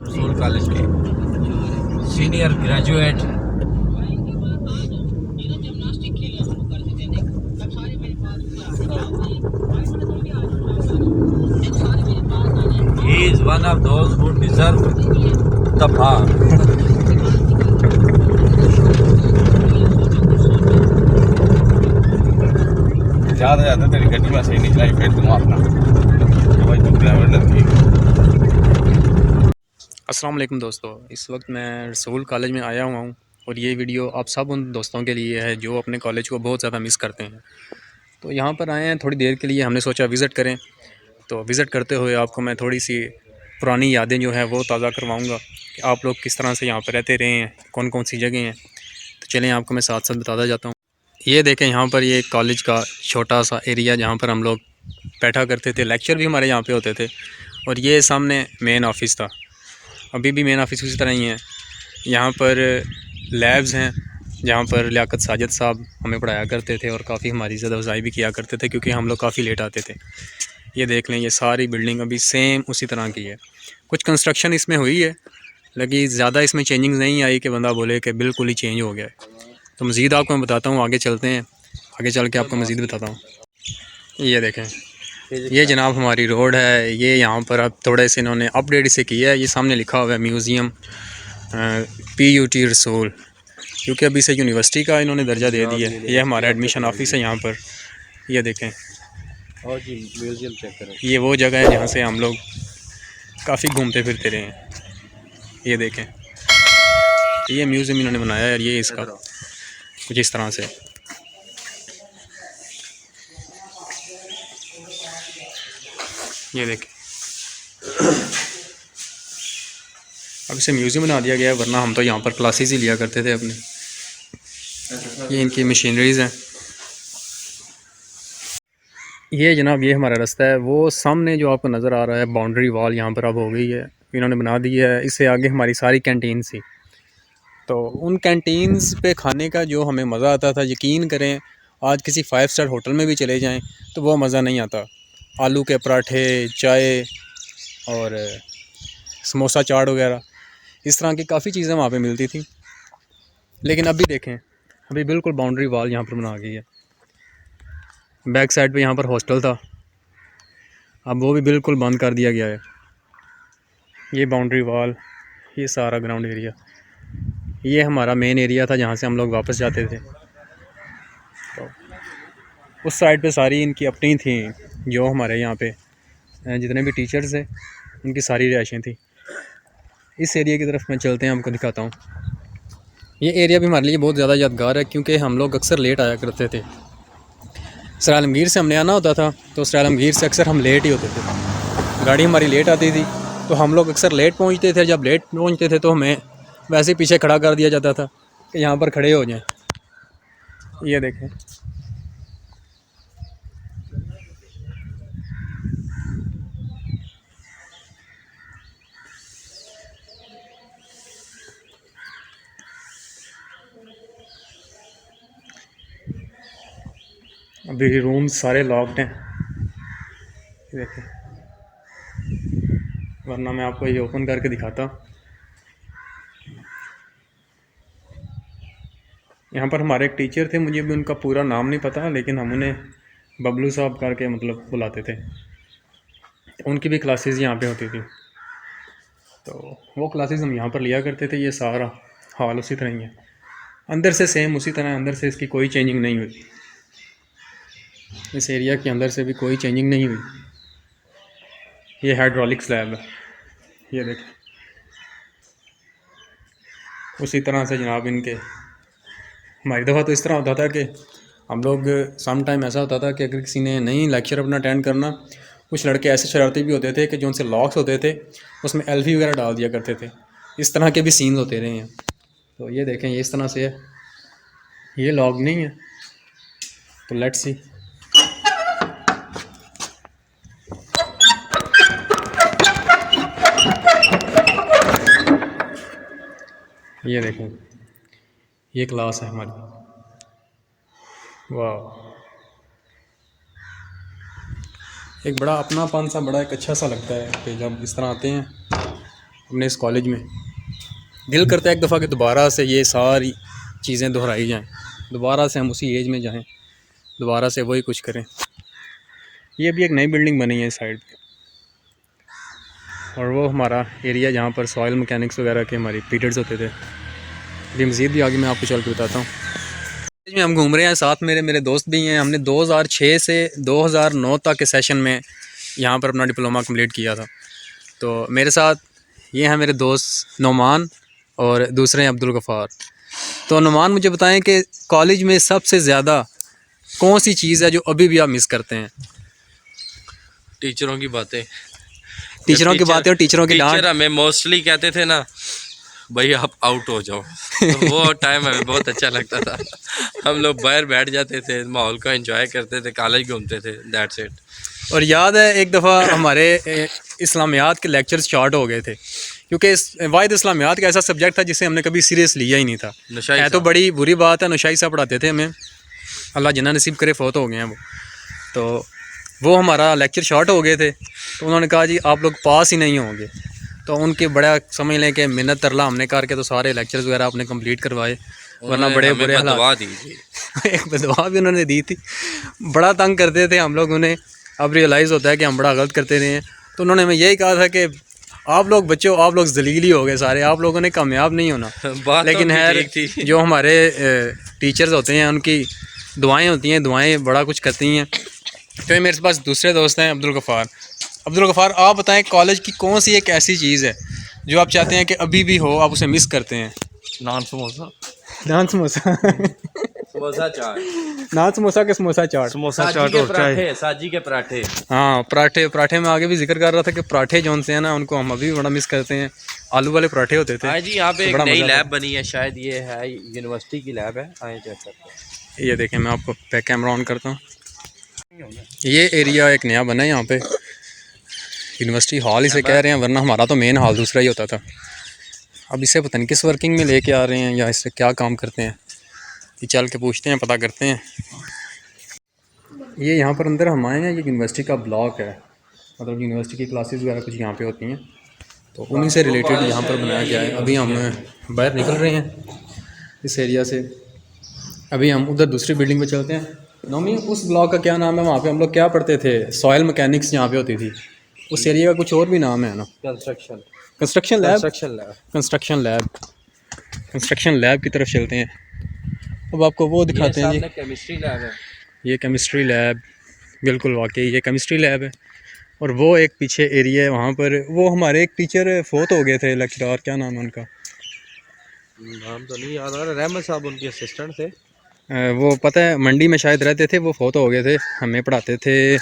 रसूल कॉलेज के senior graduate. He is one of those who deserve the bar. ज़्यादा ज़्यादा तेरी गड्डी में सही नहीं चलाई, फिर तुम अपना तो भाई तुम ड्राइवर लगती है। अस्सलाम वालेकुम दोस्तों, इस वक्त मैं रसूल कॉलेज में आया हुआ हूँ और ये वीडियो आप सब उन दोस्तों के लिए है जो अपने कॉलेज को बहुत ज़्यादा मिस करते हैं। तो यहाँ पर आए हैं थोड़ी देर के लिए, हमने सोचा विज़िट करें। तो विज़िट करते हुए आपको मैं थोड़ी सी पुरानी यादें जो हैं वो ताज़ा करवाऊँगा कि आप लोग किस तरह से यहाँ पर रहते रहे हैं, कौन कौन सी जगह हैं। तो चलें आपको मैं साथ साथ बताता जाता हूँ। ये देखें, यहाँ पर ये कॉलेज का छोटा सा एरिया जहाँ पर हम लोग बैठा करते थे, लेक्चर भी हमारे यहाँ पे होते थे। और ये सामने मेन ऑफिस था, अभी भी मेन ऑफिस उसी तरह ही है। यहाँ पर लैब्स हैं जहाँ पर लियाकत साजिद साहब हमें पढ़ाया करते थे और काफ़ी हमारी ज़्यादा अफज़ाई भी किया करते थे क्योंकि हम लोग काफ़ी लेट आते थे। ये देख लें, ये सारी बिल्डिंग अभी सेम उसी तरह की है। कुछ कंस्ट्रक्शन इसमें हुई है, लेकिन ज़्यादा इसमें चेंजिंग नहीं आई कि बंदा बोले कि बिल्कुल ही चेंज हो गया है। तो मज़ीद आपको मैं बताता हूँ, आगे चलते हैं, आगे चल के आपको मज़ीद बताता हूँ। ये देखें, ये जनाब हमारी रोड है। ये यहाँ पर अब थोड़े से इन्होंने अपडेट इसे किया है। ये सामने लिखा हुआ है म्यूज़ियम PUT रसूल, क्योंकि अभी से यूनिवर्सिटी का इन्होंने दर्जा दे दिया है। ये हमारा एडमिशन ऑफिस है यहाँ पर। ये देखें, और जी म्यूजियम चेक करें। ये वो जगह है जहाँ से हम लोग काफ़ी घूमते फिरते रहे हैं। ये देखें, ये म्यूज़ियम इन्होंने बनाया है और ये इसका कुछ इस तरह से। ये देखें, अब इसे म्यूज़ियम बना दिया गया है, वरना हम तो यहाँ पर क्लासेस ही लिया करते थे अपने। ये इनकी मशीनरीज़ हैं। ये जनाब, ये हमारा रास्ता है। वो सामने जो आपको नज़र आ रहा है बाउंड्री वॉल यहाँ पर अब हो गई है, इन्होंने बना दी है। इससे आगे हमारी सारी कैंटीन थी, तो उन कैंटीन्स पे खाने का जो हमें मज़ा आता था, यकीन करें आज किसी 5 स्टार होटल में भी चले जाएं तो वो मज़ा नहीं आता। आलू के पराठे, चाय और समोसा चाट वगैरह, इस तरह की काफ़ी चीज़ें वहाँ पे मिलती थी। लेकिन अभी देखें, अभी बिल्कुल बाउंड्री वॉल यहाँ पर बना गई है। बैक साइड पे यहाँ पर हॉस्टल था, अब वो भी बिल्कुल बंद कर दिया गया है। ये बाउंड्री वॉल, ये सारा ग्राउंड एरिया, ये हमारा मेन एरिया था जहाँ से हम लोग वापस जाते थे। तो उस साइड पे सारी इनकी अपनी थी, जो हमारे यहाँ पे जितने भी टीचर्स थे उनकी सारी रिहाइशें थी। इस एरिया की तरफ मैं चलते हैं, आपको दिखाता हूँ। ये एरिया भी हमारे लिए बहुत ज़्यादा यादगार है क्योंकि हम लोग अक्सर लेट आया करते थे। सर आलमगीर से हमने आना होता था, तो सर आलमगीर से अक्सर हम लेट ही होते थे। गाड़ी हमारी लेट आती थी तो हम लोग अक्सर लेट पहुंचते थे। जब लेट पहुंचते थे तो हमें वैसे ही पीछे खड़ा कर दिया जाता था कि यहाँ पर खड़े हो जाएं। ये देखें, अभी रूम सारे लॉक्ड हैं। ये देखें, वरना मैं आपको ये ओपन करके दिखाता। यहाँ पर हमारे एक टीचर थे, मुझे भी उनका पूरा नाम नहीं पता, लेकिन हम उन्हें बबलू साहब करके मतलब बुलाते थे। उनकी भी क्लासेस यहाँ पे होती थी, तो वो क्लासेस हम यहाँ पर लिया करते थे। ये सारा हॉल उसी तरह ही है, अंदर से सेम उसी तरह, अंदर से इसकी कोई चेंजिंग नहीं हुई। इस एरिया के अंदर से भी कोई चेंजिंग नहीं हुई। ये हाइड्रोलिक स्लैब है, ये देखें। उसी तरह से जनाब इनके, हमारी दफ़ा तो इस तरह होता था कि हम लोग सम टाइम ऐसा होता था कि अगर किसी ने नहीं लेक्चर अपना अटेंड करना, कुछ लड़के ऐसे शरारती भी होते थे कि जो उनसे लॉक्स होते थे उसमें एल्फी वगैरह डाल दिया करते थे। इस तरह के भी सीन्स होते रहे हैं। तो ये देखें, ये इस तरह से है, ये लॉक नहीं है। तो लेट्स सी। ये देखें, ये क्लास है हमारी। वाह, एक बड़ा अपनापन सा, बड़ा एक अच्छा सा लगता है कि जब इस तरह आते हैं अपने इस कॉलेज में। दिल करता है एक दफ़ा कि दोबारा से ये सारी चीज़ें दोहराई जाएं, दोबारा से हम उसी एज में जाएं, दोबारा से वही कुछ करें। ये भी एक नई बिल्डिंग बनी है इस साइड पे, और वो हमारा एरिया जहाँ पर सॉइल मैकेनिक्स वगैरह के हमारी पीरियड्स होते थे। अभी मज़ीद भी आगे मैं आपको चल के बताता हूँ। में हम घूम रहे हैं, साथ मेरे दोस्त भी हैं। हमने 2006 से 2009 तक के सेशन में यहाँ पर अपना डिप्लोमा कंप्लीट किया था। तो मेरे साथ ये हैं मेरे दोस्त नुमान और दूसरे हैं अब्दुल गफ़ार। तो नुमान, मुझे बताएं कि कॉलेज में सबसे ज़्यादा कौन सी चीज़ है जो अभी भी आप मिस करते हैं? टीचरों की बातें। टीचरों की बातें और टीचरों की डांट। टीचर हमें मोस्टली कहते थे ना, भाई आप आउट हो जाओ। तो वो टाइम हमें बहुत अच्छा लगता था। हम लोग बाहर बैठ जाते थे, माहौल का एंजॉय करते थे, कॉलेज घूमते थे, दैट्स इट। और याद है एक दफ़ा हमारे इस्लामियात के लेक्चर्स स्टार्ट हो गए थे, क्योंकि वाहिद इस्लामियात का ऐसा सब्जेक्ट था जिसे हमने कभी सीरियस लिया ही नहीं था। है तो बड़ी बुरी बात है, नुशाई साहब पढ़ाते थे हमें, अल्लाह जिन्ना नसीब करे, फ़ौत हो गए हैं वो। तो वो हमारा लेक्चर शॉर्ट हो गए थे, तो उन्होंने कहा जी आप लोग पास ही नहीं होंगे। तो उनके बड़ा समझ लें कि मिन्नत तरला हमने करके तो सारे लेक्चर्स वगैरह आपने कंप्लीट करवाए, वरना बड़े बुरे हालात। एक बदवा भी उन्होंने दी थी, बड़ा तंग करते थे हम लोग उन्हें। अब रियलाइज़ होता है कि हम बड़ा गलत करते रहे हैं। तो उन्होंने हमें यही कहा था कि आप लोग बच्चों, आप लोग जलील ही हो गए सारे, आप लोगों ने कामयाब नहीं होना। लेकिन है जो हमारे टीचर्स होते हैं उनकी दुआएं होती हैं, दुआएं बड़ा कुछ करती हैं। तो मेरे पास दूसरे दोस्त हैं अब्दुल गफ़ार। अब्दुल गफ़ार, आप बताएं कॉलेज की कौन सी एक ऐसी चीज़ है जो आप चाहते हैं कि अभी भी हो, आप उसे मिस करते हैं? नान समोसा। नान समोसा। समोसा चाट। नान समोसा के समोसा चाट। समोसा चाट और चाय। साजी के पराठे। हाँ, पराठे में आगे भी जिक्र कर रहा था कि पराठे जौन से हैं ना, उनको हम अभी भी बड़ा मिस करते हैं। आलू वाले पराठे होते थे। हाँ जी, यहाँ पे तो एक बड़ा नई मज़ा लैब बनी है, शायद ये है यूनिवर्सिटी की लैब है। आए चेक करते हैं। ये देखें, मैं आपको बैक कैमरा ऑन करता हूँ। ये एरिया एक नया बना है यहाँ पे, यूनिवर्सिटी हॉल इसे कह रहे हैं, वरना हमारा तो मेन हॉल दूसरा ही होता था। अब इसे पता नहीं किस वर्किंग में लेके आ रहे हैं या इससे क्या काम करते हैं, ये चल के पूछते हैं, पता करते हैं। ये यहाँ पर अंदर हम आए हैं, ये यूनिवर्सिटी का ब्लॉक है, मतलब यूनिवर्सिटी की क्लासेस वगैरह कुछ यहाँ पे होती हैं, तो उन्हीं से रिलेटेड यहाँ पर बनाया गया है। अभी हम बाहर निकल रहे हैं इस एरिया से, अभी हम उधर दूसरी बिल्डिंग में चलते हैं। नौमी, उस ब्लॉक का क्या नाम है? वहाँ पे हम लोग क्या पढ़ते थे? सॉइल मैकेनिक्स यहाँ पे होती थी। उस एरिया का कुछ और भी नाम है ना? Construction lab. कंस्ट्रक्शन लैब की तरफ चलते हैं। अब आपको वो दिखाते हैं जी। केमिस्ट्री लैब है। ये केमिस्ट्री लैब, बिल्कुल वाकई ये केमिस्ट्री लैब है। और वो एक पीछे एरिया है, वहाँ पर वो हमारे एक टीचर फोत हो गए थे, लेक्चरर, क्या नाम है उनका? नाम तो नहीं याद आ रहा। रहमत साहब उनके असिस्टेंट थे। वो पता है मंडी में शायद रहते थे, वो फोत हो गए थे। हमें पढ़ाते थे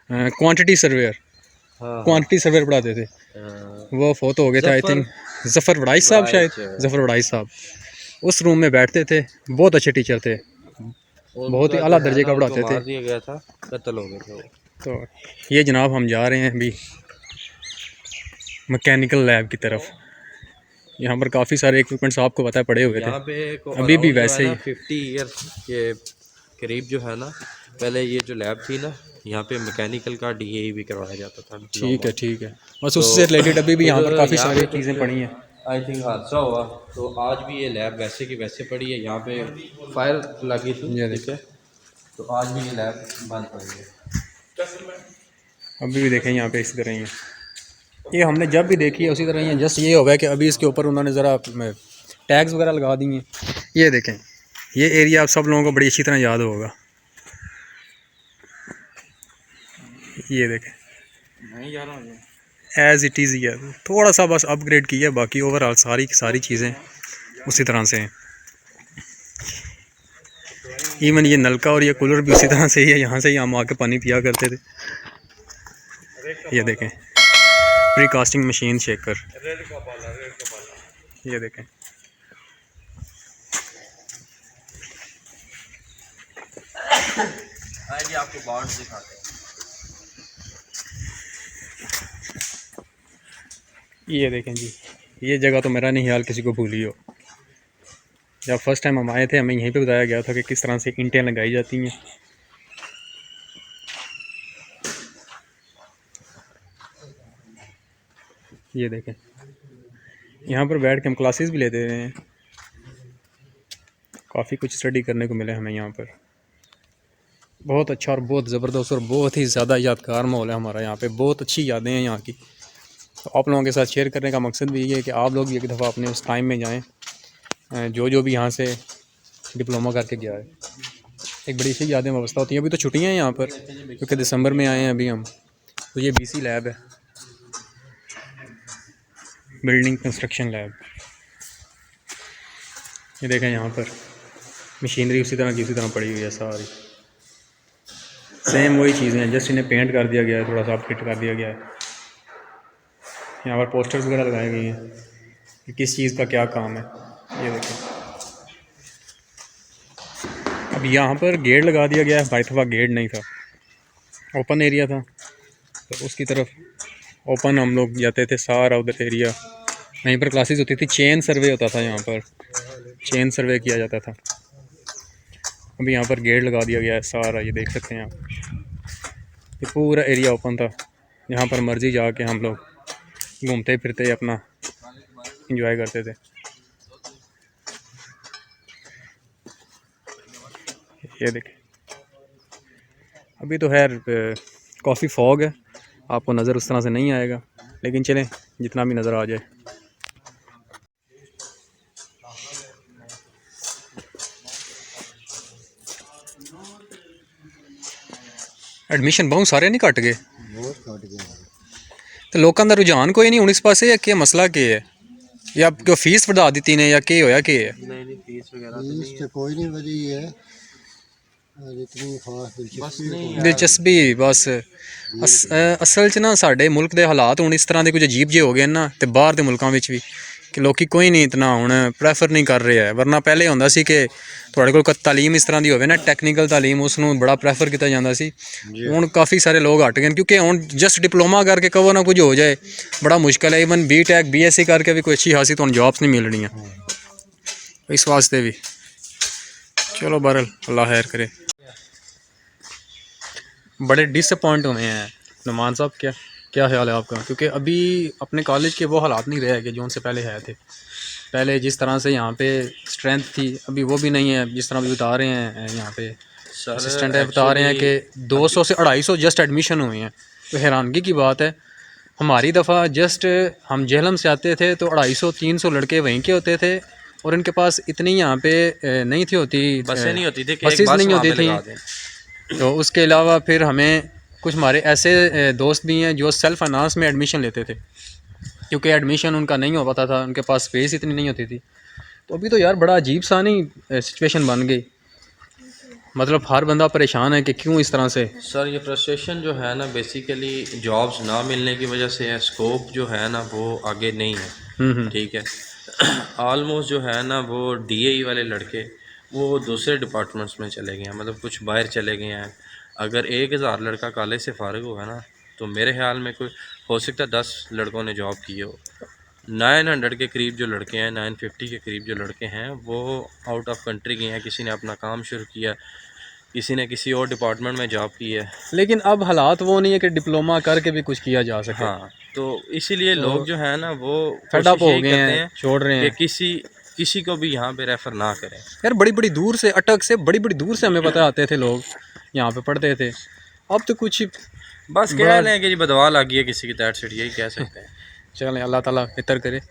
क्वांटिटी सर्वेयर। क्वांटिटी सर्वेयर पढ़ाते थे, वो फोत हो गए थे। आई थिंक ज़फ़र वड़ाइश साहब, शायद ज़फ़र वड़ाइश साहब उस रूम में बैठते थे। बहुत अच्छे टीचर थे, बहुत ही आला दर्जे का पढ़ाते थे। दिया गया था, कत्ल हो गए थे वो। तो ये जनाब हम जा रहे हैं अभी मैकेनिकल लैब की तरफ। यहाँ पर काफ़ी सारे इक्विपमेंट्स आपको पता है पड़े हुए थे, अभी भी वैसे ही। 50 ईयर के करीब जो है ना, पहले ये जो लैब थी ना, यहाँ पे मैकेनिकल का DAE भी करवाया जाता था। ठीक है, बस उससे रिलेटेड अभी भी यहाँ पर काफ़ी सारी चीज़ें पड़ी हैं। आई थिंक हादसा हुआ तो आज भी ये लैब वैसे की वैसे पड़ी है। यहाँ पे फायर लगी थी, ठीक है, तो आज भी ये लैब बंद पड़ी है। अभी भी देखें यहाँ पे इसी तरह ही है। ये हमने जब भी देखी है उसी तरह ही है। जस्ट ये हो गया कि अभी इसके ऊपर उन्होंने ज़रा टैग्स वगैरह लगा दिए हैं। ये देखें, ये एरिया आप सब लोगों को बड़ी अच्छी तरह याद होगा। ये देखें, एज़ इट इज़, ये थोड़ा सा बस अपग्रेड किया है, बाकी ओवरऑल सारी की सारी चीज़ें उसी तरह से हैं। इवन ये नलका और ये कूलर भी उसी तरह से ही है, यहाँ से ही हम आके पानी पिया करते थे। ये देखें, प्री कास्टिंग मशीन शेकर, ये देखें। जी आपको बाउंड दिखाते हैं। ये देखें जी, ये जगह तो मेरा नहीं ख्याल किसी को भूली हो। जब फर्स्ट टाइम हम आए थे हमें यहीं पे बताया गया था कि किस तरह से ईंटें लगाई जाती हैं। ये देखें, यहाँ पर बैठ के हम क्लासेस भी लेते रहे हैं, काफ़ी कुछ स्टडी करने को मिला हमें यहाँ पर। बहुत अच्छा और बहुत ज़बरदस्त और बहुत ही ज़्यादा यादगार माहौल है हमारा यहाँ पे, बहुत अच्छी यादें हैं यहाँ की। तो आप लोगों के साथ शेयर करने का मकसद भी ये है कि आप लोग भी एक दफ़ा अपने उस टाइम में जाएं, जो भी यहाँ से डिप्लोमा करके गया है। एक बड़ी सी यादें वाबस्ता होती हैं। अभी तो छुट्टियाँ हैं यहाँ पर, क्योंकि दिसंबर में आए हैं अभी हम। तो ये BC लैब है, बिल्डिंग कंस्ट्रक्शन लैब। ये देखें यहाँ पर मशीनरी उसी तरह की उसी तरह पड़ी हुई है सारी, सेम वही चीज़ें हैं, जस्ट इन्हें पेंट कर दिया गया है, थोड़ा सा फिट कर दिया गया है। यहाँ पर पोस्टर्स वगैरह लगाए गए हैं कि किस चीज़ का क्या काम है। ये देखें, अब यहाँ पर गेट लगा दिया गया है, बाई दफ़ा गेट नहीं था, ओपन एरिया था। तो उसकी तरफ ओपन हम लोग जाते थे, सारा उधर एरिया, वहीं पर क्लासेस होती थी। चेन सर्वे होता था, यहाँ पर चेन सर्वे किया जाता था। अभी यहाँ पर गेट लगा दिया गया है सारा, ये देख सकते हैं आप। ये पूरा एरिया ओपन था, यहाँ पर मर्जी जाके हम लोग घूमते फिरते अपना एंजॉय करते थे। ये देखें, अभी तो खैर काफ़ी फॉग है, आपको नज़र उस तरह से नहीं आएगा, लेकिन चलें जितना भी नज़र आ जाए। एडमिशन बहुत सारे नहीं घट गए, तो लोगों का रुझान कोई नहीं हूँ इस पासे, या क्या मसला क्या है, या क्यों फीस बढ़ा दी ने, या क्या होया क्या है? नहीं फीस वगैरह तो कोई नहीं वधी है, इतनी खास दिलचस्पी बस असल च ना साडे मुल्क दे हालात हुण इस तरह के कुछ अजीब जे हो गए ना, ते बाहर दे मुल्कां विच भी कि लोग कोई नहीं इतना हुण प्रैफर नहीं कर रहे है। वरना पहले होंदा सी कि तुहाडे कोल तालीम इस तरह की होवे ना, टैक्नीकल तालीम, उसनूं बड़ा प्रैफर किया जाता सी। हुण काफ़ी सारे लोग हट गए, क्योंकि हुण जस्ट डिप्लोमा करके कहो ना कुछ हो जाए बड़ा मुश्किल है। इवन BTech BSc करके भी कोई अच्छी खासी तुहानूं जॉब्स नहीं मिल रही, इस वास्ते भी चलो बहरहाल अल्लाह खैर करे। बड़े डिसअपॉइंट हुए हैं नुमान साहब, क्या ख्याल है आपका? क्योंकि अभी अपने कॉलेज के वो हालात नहीं रहे कि जो उनसे पहले है थे। पहले जिस तरह से यहाँ पे स्ट्रेंथ थी, अभी वो भी नहीं है। जिस तरह भी बता रहे हैं यहाँ पे असिस्टेंट है, बता रहे हैं कि 200 से 250 जस्ट एडमिशन हुए हैं। तो हैरानगी की बात है, हमारी दफ़ा जस्ट हम जेहलम से आते थे तो 250-300 लड़के वहीं के होते थे, और इनके पास इतनी यहाँ पे नहीं थी होती, बसें नहीं होती थी, बसेस नहीं होती थी। तो उसके अलावा फिर हमें कुछ हमारे ऐसे दोस्त भी हैं जो सेल्फ फाइनेंस में एडमिशन लेते थे, क्योंकि एडमिशन उनका नहीं हो पाता था, उनके पास स्पेस इतनी नहीं होती थी। तो अभी तो यार बड़ा अजीब सा नहीं सिचुएशन बन गई, मतलब हर बंदा परेशान है कि क्यों इस तरह से। सर ये फ्रस्ट्रेशन जो है ना बेसिकली जॉब्स ना मिलने की वजह से है, स्कोप जो है ना वो आगे नहीं है, ठीक है। ऑलमोस्ट जो है ना वो DAE वाले लड़के वो दूसरे डिपार्टमेंट्स में चले गए हैं, मतलब कुछ बाहर चले गए हैं। अगर 1000 लड़का कॉलेज से फारिग होगा ना, तो मेरे ख्याल में कोई हो सकता है 10 लड़कों ने जॉब की हो। 900 के करीब जो लड़के हैं, 950 के करीब जो लड़के हैं वो आउट ऑफ कंट्री गए हैं। किसी ने अपना काम शुरू किया, किसी ने किसी और डिपार्टमेंट में जॉब की है। लेकिन अब हालात वो नहीं है कि डिप्लोमा करके भी कुछ किया जा सके। हाँ, तो इसीलिए लोग जो है ना वो फेड अप हो गए हैं, छोड़ रहे हैं कि किसी को भी यहाँ पे रेफ़र ना करें। यार बड़ी बड़ी दूर से, अटक से बड़ी बड़ी दूर से हमें पता आते थे लोग, यहाँ पे पढ़ते थे। अब तो कुछ बस कह रहे हैं कि जी बदवा लगी है किसी की, दैट सेट, यही कह सकते हैं। चलें अल्लाह ताला बेहतर करे।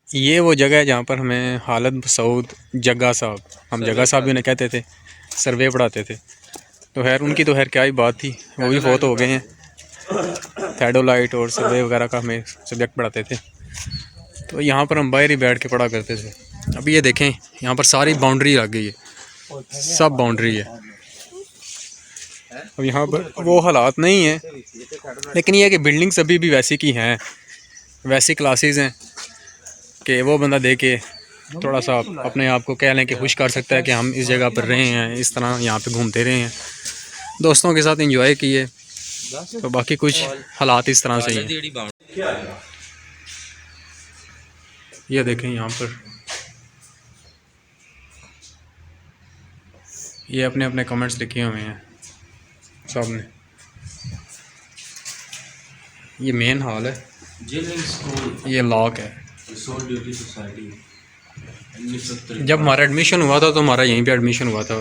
ये वो जगह है जहाँ पर हमें हालत सऊद जग्गा साहब, हम जग्गा साहब भी उन्हें कहते थे, सर्वे पढ़ाते थे। तो खैर उनकी तो खैर क्या ही बात थी, वो भी फौत हो गए हैं। थैडोलाइट और सर्वे वगैरह का हमें सब्जेक्ट पढ़ाते थे, तो यहाँ पर हम बाहर ही बैठ के पढ़ा करते थे। अभी ये देखें यहाँ पर सारी बाउंड्री लग गई है, सब बाउंड्री है। अब यहाँ पर वो हालात नहीं है, लेकिन ये है कि बिल्डिंग्स अभी भी वैसी की हैं, वैसी क्लासेस हैं कि वो बंदा दे के थोड़ा सा अपने आप को कह लें कि खुश कर सकता है कि हम इस जगह पर रहे हैं, इस तरह यहाँ पे घूमते रहे हैं, दोस्तों के साथ एंजॉय किए। तो बाकी कुछ हालात इस तरह से ही हैं। ये देखें यहाँ पर ये अपने अपने कमेंट्स लिखे हुए हैं सब ने। ये मेन हॉल है, ये लॉक है, रिसोर्स ड्यूटी सोसाइटी 1973। जब हमारा एडमिशन हुआ था तो हमारा यहीं पे एडमिशन हुआ था।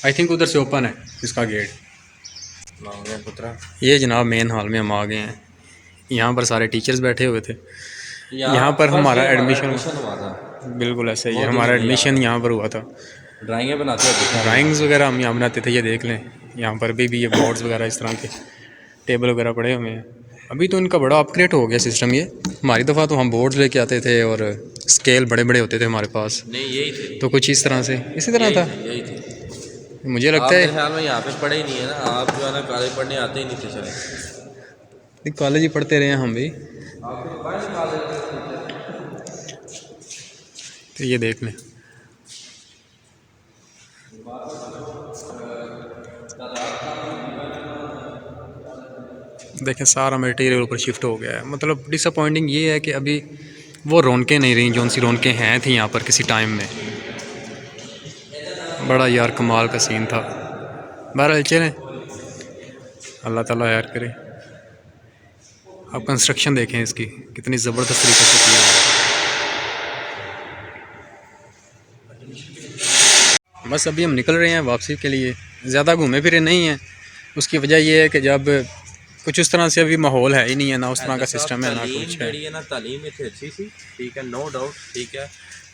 आई थिंक उधर से ओपन है इसका गेट। ये जनाब मेन हॉल में हम आ गए हैं। यहाँ पर सारे टीचर्स बैठे हुए थे। यहाँ पर हमारा एडमिशन हुआ था। बिल्कुल ऐसे ही हमारा एडमिशन यहाँ पर हुआ था। ड्राइंगें बनाते हैं, ड्राइंग्स वगैरह हम यहाँ बनाते थे, ये देख लें। यहाँ पर भी ये बोर्ड्स वगैरह इस तरह के टेबल वगैरह पड़े हुए हैं। अभी तो इनका बड़ा अपग्रेड हो गया सिस्टम। ये हमारी दफ़ा तो हम बोर्ड्स लेके आते थे और स्केल बड़े बड़े होते थे हमारे पास। नहीं यही थे, तो कुछ इस तरह से इसी तरह था। यही थे। मुझे लगता मेरे है ख्याल में यहाँ पे पढ़े ही नहीं है ना आप, जो है ना कॉलेज पढ़ने आते ही नहीं थे शायद। कॉलेज ही पढ़ते रहे हैं हम भी। तो ये देख लें, देखें सारा मटेरियल ऊपर शिफ्ट हो गया है। मतलब डिसअपॉइंटिंग ये है कि अभी वो रौनकें नहीं रही जो सी रौनकें हैं थी यहाँ पर किसी टाइम में। बड़ा यार कमाल का सीन था। बहरहाल चलें, अल्लाह ताला यार करे। आप कंस्ट्रक्शन देखें इसकी कितनी ज़बरदस्त तरीके से किया है। बस अभी हम निकल रहे हैं वापसी के लिए। ज़्यादा घूमे फिरे नहीं हैं। उसकी वजह यह है कि जब कुछ उस तरह से अभी माहौल है ही नहीं है, ना उस तरह का सिस्टम है, ना कुछ है ना। तालीम इतनी अच्छी सी, ठीक है, नो डाउट, ठीक है।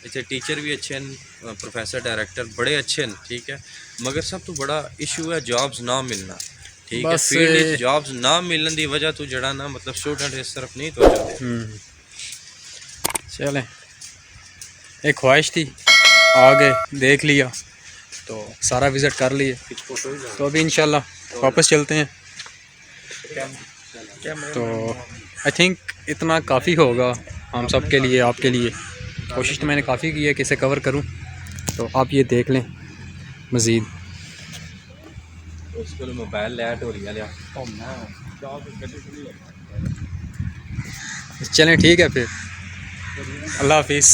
इतने टीचर भी अच्छे हैं, प्रोफेसर डायरेक्टर बड़े अच्छे हैं, ठीक है। मगर सब तो बड़ा इशू है जॉब्स ना मिलना, ठीक है। फील्ड जॉब्स ना मिलने की वजह तो जड़ा ना मतलब स्टूडेंट इस तरफ नहीं तो जाते। चलें, एक ख्वाहिश थी, आ गए, देख लिया, तो सारा विज़िट कर लिए। तो अभी इंशाल्लाह वापस चलते हैं। तो आई थिंक इतना काफ़ी होगा हम सब के लिए, आपके लिए। कोशिश तो मैंने काफ़ी की है कि इसे कवर करूं। तो आप ये देख लें मज़ीद। उसको मोबाइल लैट हो रही है। चलें ठीक है फिर, अल्लाह हाफिज़।